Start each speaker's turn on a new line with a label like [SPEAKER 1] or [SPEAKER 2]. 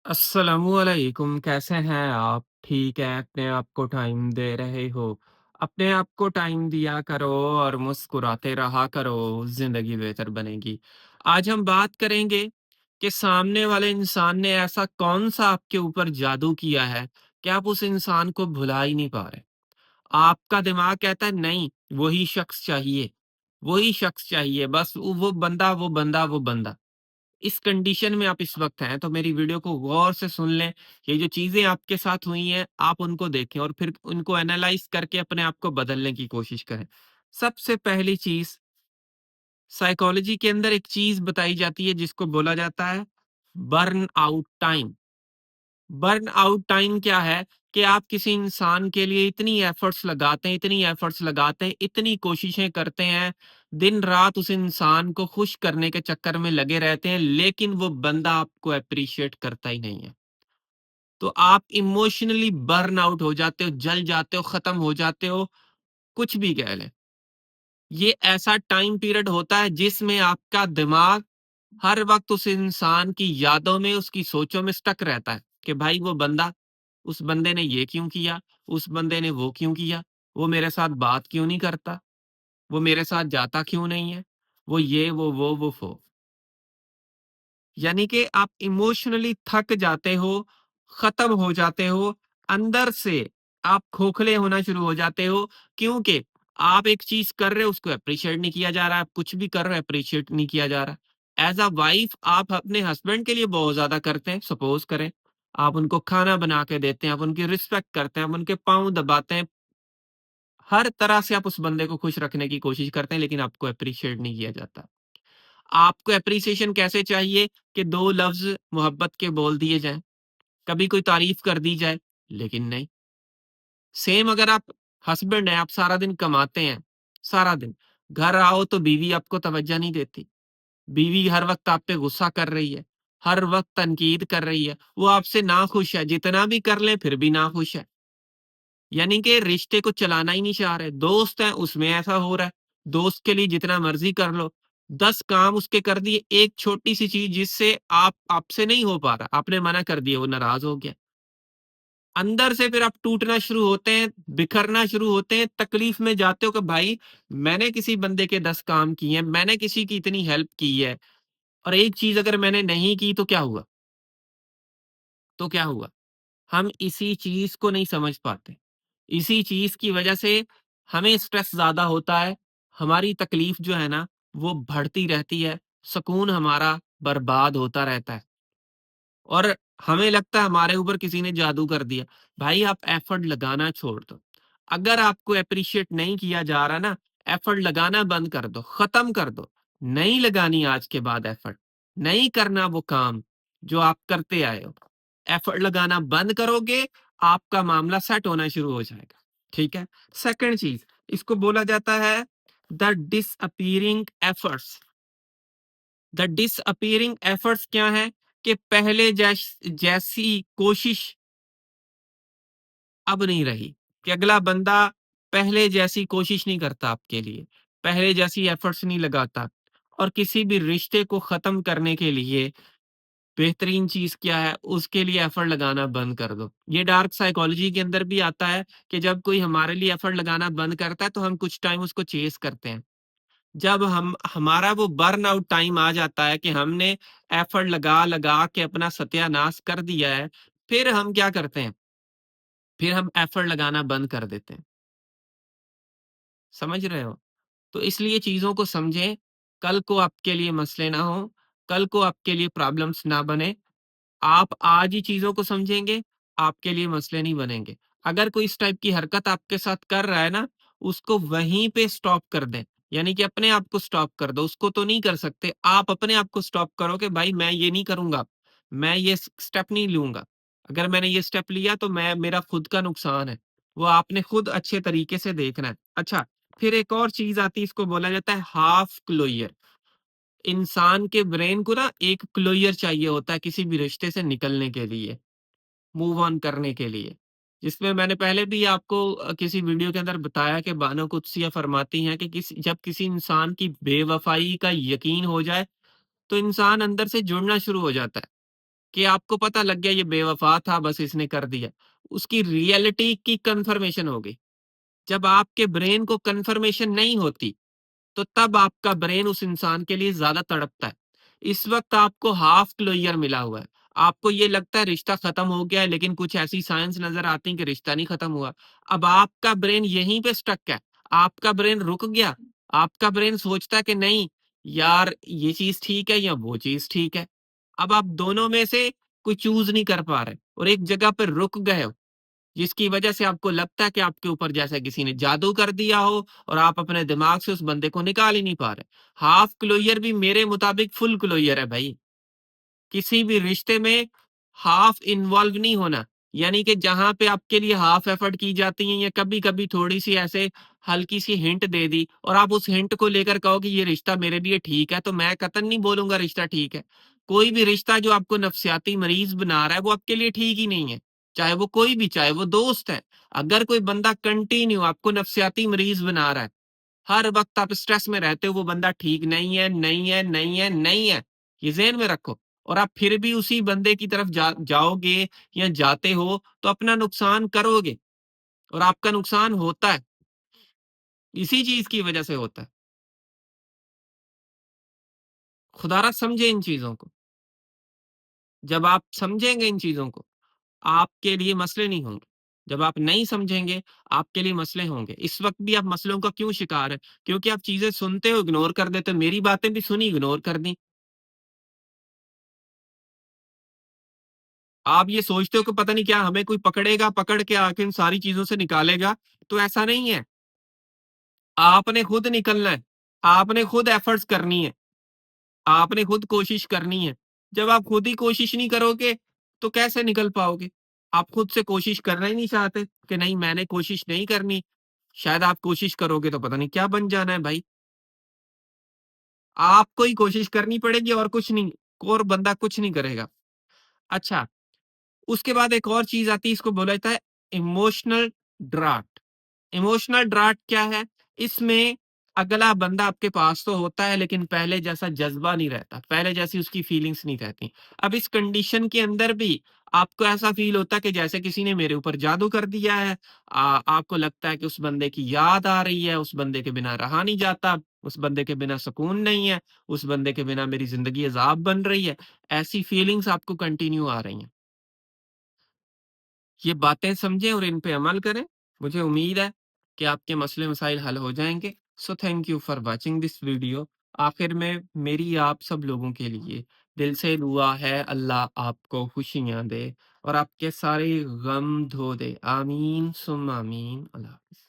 [SPEAKER 1] अस्सलामुअलैकुम, कैसे हैं आप? ठीक है, अपने आप को टाइम दे रहे हो। अपने आप को टाइम दिया करो और मुस्कुराते रहा करो, ज़िंदगी बेहतर बनेगी। आज हम बात करेंगे कि सामने वाले इंसान ने ऐसा कौन-सा आपके ऊपर जादू किया है कि आप उस इंसान को भुला ही नहीं पा रहे। आपका दिमाग कहता है नहीं, वही शख्स चाहिए, बस वो बंदा, वो बंदा, वो बंदा। इस कंडीशन में आप इस वक़्त हैं, तो मेरी वीडियो को गौर से सुन लें। ये जो चीज़ें आपके साथ हुई हैं, आप उनको देखें और फिर उनको एनालाइज़ करके अपने आप को बदलने की कोशिश करें। सबसे पहली चीज़, साइकोलॉजी के अंदर एक चीज़ बताई जाती है जिसको बोला जाता है burn out time. Burn out time क्या है कि आप किसी इंसान के लिए इतनी एफर्ट्स लगाते हैं, इतनी कोशिशें करते हैं, दिन-रात उस इंसान को खुश करने के चक्कर में लगे रहते हैं, लेकिन वो बंदा आपको एप्रिशिएट करता ही नहीं है। तो आप इमोशनली बर्न आउट हो जाते हो, जल जाते हो, खत्म हो जाते हो, कुछ भी कह लें। ये ऐसा टाइम पीरियड होता है जिसमें आपका दिमाग हर वक़्त उस इंसान की यादों में, उसकी सोचों में स्टक रहता है कि भाई वो बंदा, उस बंदे ने ये क्यों किया? उस बंदे ने वो क्यों किया? वो मेरे साथ बात क्यों नहीं करता? वो मेरे साथ जाता क्यों नहीं है? वो ये, वो फ़ो। यानी कि आप इमोशनली थक जाते हो, ख़त्म हो जाते हो, अंदर से आप खोखले होना शुरू हो जाते हो क्योंकि आप एक चीज़ कर रहे हो उसको एप्रिशिएट नहीं किया जा रहा है, आप कुछ भी कर रहे हो एप्रिशिएट नहीं किया जा रहा। एज़ अ वाइफ़ आप अपने हस्बैंड के लिए बहुत ज़्यादा करते हैं, सपोज़ करें, आप उनको खाना बना के देते हैं, आप उनकी रिस्पेक्ट करते हैं, आप उनके पाँव दबाते हैं, हर तरह से आप उस बंदे को खुश रखने की कोशिश करते हैं लेकिन आपको एप्रिशिएट नहीं किया जाता। आपको एप्रिसिएशन कैसे चाहिए कि 2 लफ्ज़ मोहब्बत के बोल दिए जाएँ, कभी कोई तारीफ़ कर दी जाए, लेकिन नहीं। सेम अगर आप हस्बैंड हैं, आप सारा दिन कमाते हैं, सारा दिन, घर आओ तो बीवी आपको तवज्जो नहीं देती, बीवी हर वक़्त आप पे गुस्सा कर रही है, हर वक़्त तनकीद कर रही है, वो आपसे नाखुश है, जितना भी कर लें फिर भी नाखुश है। यानी कि रिश्ते को चलाना ही नहीं चाह रहे। दोस्त हैं, उसमें ऐसा हो रहा है। दोस्त के लिए जितना मर्ज़ी कर लो, 10 काम उसके कर दिए, एक छोटी-सी चीज़ जिससे आप आपसे नहीं हो पा रहा, आपने मना कर दिया, वो नाराज़ हो गया। अंदर से फिर आप टूटना शुरू होते हैं, बिखरना शुरू होते हैं, तकलीफ़ में जाते हो कि भाई मैंने किसी बंदे के 10 काम किए हैं, मैंने किसी की इतनी हेल्प की है और एक चीज़ अगर मैंने नहीं की तो क्या हुआ? तो क्या हुआ? हम इसी चीज़ को नहीं समझ पाते। इसी चीज़ की वजह से हमें स्ट्रेस ज़्यादा होता है, हमारी तकलीफ़ जो है ना, वो बढ़ती रहती है, सुकून हमारा बर्बाद होता रहता है और हमें लगता है हमारे ऊपर किसी ने जादू कर दिया। भाई आप एफ़र्ट लगाना छोड़ दो। अगर आपको एप्रिशिएट नहीं किया जा रहा ना, एफ़र्ट लगाना बंद कर दो, ख़त्म कर दो। नहीं लगानी आज के बाद एफ़र्ट, नहीं करना वो काम जो आप करते आए हो। एफ़र्ट लगाना बंद करोगे, आपका मामला सेट होना शुरू हो जाएगा, ठीक है? सेकंड चीज़, इसको बोला जाता है the disappearing efforts. The disappearing efforts क्या है कि पहले जैसी कोशिश अब नहीं रही, कि अगला बंदा पहले जैसी कोशिश नहीं करता आपके लिए, पहले जैसी एफर्ट्स नहीं लगाता और किसी भी रिश्ते को ख़त्म करने के लिए बेहतरीन चीज़ क्या है, उसके लिए एफर्ट लगाना बंद कर दो। ये डार्क साइकोलॉजी के अंदर भी आता है कि जब कोई हमारे लिए एफर्ट लगाना बंद करता है, तो हम कुछ टाइम उसको चेज़ करते हैं। जब हम हमारा वो बर्न आउट टाइम आ जाता है कि हमने एफर्ट लगा-लगा के अपना सत्यानाश कर दिया है, फिर हम क्या करते हैं? फिर हम एफर्ट लगाना बंद कर देते हैं। समझ रहे हो? तो इसलिए चीज़ों को समझें, कल को आपके लिए मसले ना हों, कल को आपके लिए प्रॉब्लम्स ना बने। आप आज ही चीज़ों को समझेंगे, आपके लिए मसले नहीं बनेंगे। अगर कोई इस टाइप की हरकत आपके साथ कर रहा है ना, उसको वहीं पे स्टॉप कर दें। यानी कि अपने आप को स्टॉप कर दो, उसको तो नहीं कर सकते। आप अपने आप को स्टॉप करो कि भाई मैं ये नहीं करूँगा, मैं ये स्टेप नहीं लूँगा। अगर मैंने ये स्टेप लिया तो मैं मेरा खुद का नुकसान है। वो आपने खुद अच्छे तरीके से देखना है। अच्छा, फिर एक और चीज़ आती है, इसको बोला जाता है हाफ क्लोज़र। इंसान के ब्रेन को ना एक क्लोज़र चाहिए होता है किसी भी रिश्ते से निकलने के लिए, मूव ऑन करने के लिए। जिसमें मैंने पहले भी आपको किसी वीडियो के अंदर बताया कि बानो कुद्सिया फरमाती हैं कि जब किसी इंसान की बेवफ़ाई का यकीन हो जाए, तो इंसान अंदर से जुड़ना शुरू हो जाता है कि आपको पता लग गया ये बेवफ़ा था, बस इसने कर दिया। उसकी रियलिटी की कन्फर्मेशन हो गई। जब आपके ब्रेन को कन्फर्मेशन नहीं होती, तो तब आपका ब्रेन उस इंसान के लिए ज़्यादा तड़पता है। इस वक़्त आपको हाफ क्लोज़र मिला हुआ है। आपको ये लगता है रिश्ता ख़त्म हो गया है, लेकिन कुछ ऐसी साइंस नज़र आती है कि रिश्ता नहीं ख़त्म हुआ। अब आपका ब्रेन यहीं पे स्टक है। आपका ब्रेन रुक गया। आपका ब्रेन सोचता है कि नहीं, यार ये चीज़ ठीक है या वो चीज़ ठीक है। अब आप दोनों में से कोई चूज़ नहीं कर पा रहे और एक जगह पे रुक गए हो। जिसकी वजह से आपको लगता है कि आपके ऊपर जैसे किसी ने जादू कर दिया हो और आप अपने दिमाग से उस बंदे को निकाल ही नहीं पा रहे। हाफ क्लोज़र भी मेरे मुताबिक फुल क्लोज़र है भाई। किसी भी रिश्ते में हाफ इन्वॉल्व नहीं होना। यानी कि जहाँ पे आपके लिए हाफ एफर्ट की जाती हैं या कभी-कभी थोड़ी-सी ऐसे हल्की-सी हिंट दे दी और आप उस हिंट को लेकर कहो कि ये रिश्ता मेरे लिए ठीक है, तो मैं कतई नहीं बोलूँगा रिश्ता ठीक है। कोई भी रिश्ता जो आपको नफ्सियाती मरीज़ बना रहा है, वो आपके लिए ठीक ही नहीं है। चाहे वो कोई भी, चाहे वो दोस्त है। अगर कोई बंदा कंटिन्यू आपको नफ्सियाती मरीज़ बना रहा है, हर वक़्त आप स्ट्रेस में रहते हो, वो बंदा ठीक नहीं है, नहीं है, नहीं है, नहीं है। ये ज़हन में रखो और आप फिर भी उसी बंदे की तरफ जाओगे या जाते हो, तो अपना नुकसान करोगे और आपका नुकसान होता है। इसी चीज़ की वज़ह से होता है। खुदारा समझे इन चीज़ों को। जब आप समझेंगे इन चीज़ों को, आपके लिए मसले नहीं होंगे। जब आप नहीं समझेंगे, आपके लिए मसले होंगे। इस वक़्त भी आप मसलों का क्यों शिकार हैं? क्योंकि आप चीज़ें सुनते हो, इग्नोर कर देते हो। मेरी बातें भी सुनी, इग्नोर कर दी। आप ये सोचते हो कि पता नहीं क्या हमें कोई पकड़ेगा, पकड़ के आके इन सारी चीज़ों से निकालेगा, तो ऐसा नहीं है। आपने खुद निकलना है। आपने खुद एफर्ट्स करनी है। आपने खुद कोशिश करनी है। जब आप खुद ही कोशिश नहीं करोगे, तो कैसे निकल पाओगे? आप खुद से कोशिश करना ही नहीं चाहते कि नहीं मैंने कोशिश नहीं करनी। शायद आप कोशिश करोगे तो पता नहीं क्या बन जाना है भाई। आपको ही कोशिश करनी पड़ेगी और कुछ नहीं, और बंदा कुछ नहीं करेगा। अच्छा, उसके बाद एक और चीज़ आती है, इसको बोला जाता है इमोशनल ड्राफ्ट। इमोशनल ड्राफ्ट क्या है? इसमें अगला बंदा आपके पास तो होता है, लेकिन पहले जैसा जज़्बा नहीं रहता, पहले जैसी उसकी फीलिंग्स नहीं रहती। अब इस कंडीशन के अंदर भी आपको ऐसा फ़ील होता है कि जैसे किसी ने मेरे ऊपर जादू कर दिया है। आपको लगता है कि उस बंदे की याद आ रही है, उस बंदे के बिना रहा नहीं जाता, उस बंदे के बिना सुकून नहीं है, उस बंदे के बिना मेरी ज़िंदगी अज़ाब बन रही है। ऐसी फीलिंग्स आपको कंटिन्यू आ रही हैं। ये बातें समझें और इन पे अमल करें। मुझे उम्मीद है कि आपके मसले मसाइल हल हो जाएँगे। So thank you for watching this video. आखिर में मेरी आप सब लोगों के लिए दिल से दुआ है, अल्लाह आपको खुशियाँ दे और आपके सारे गम धो दे। आमीन सुम्मा आमीन। अल्लाह हाफ़िज़।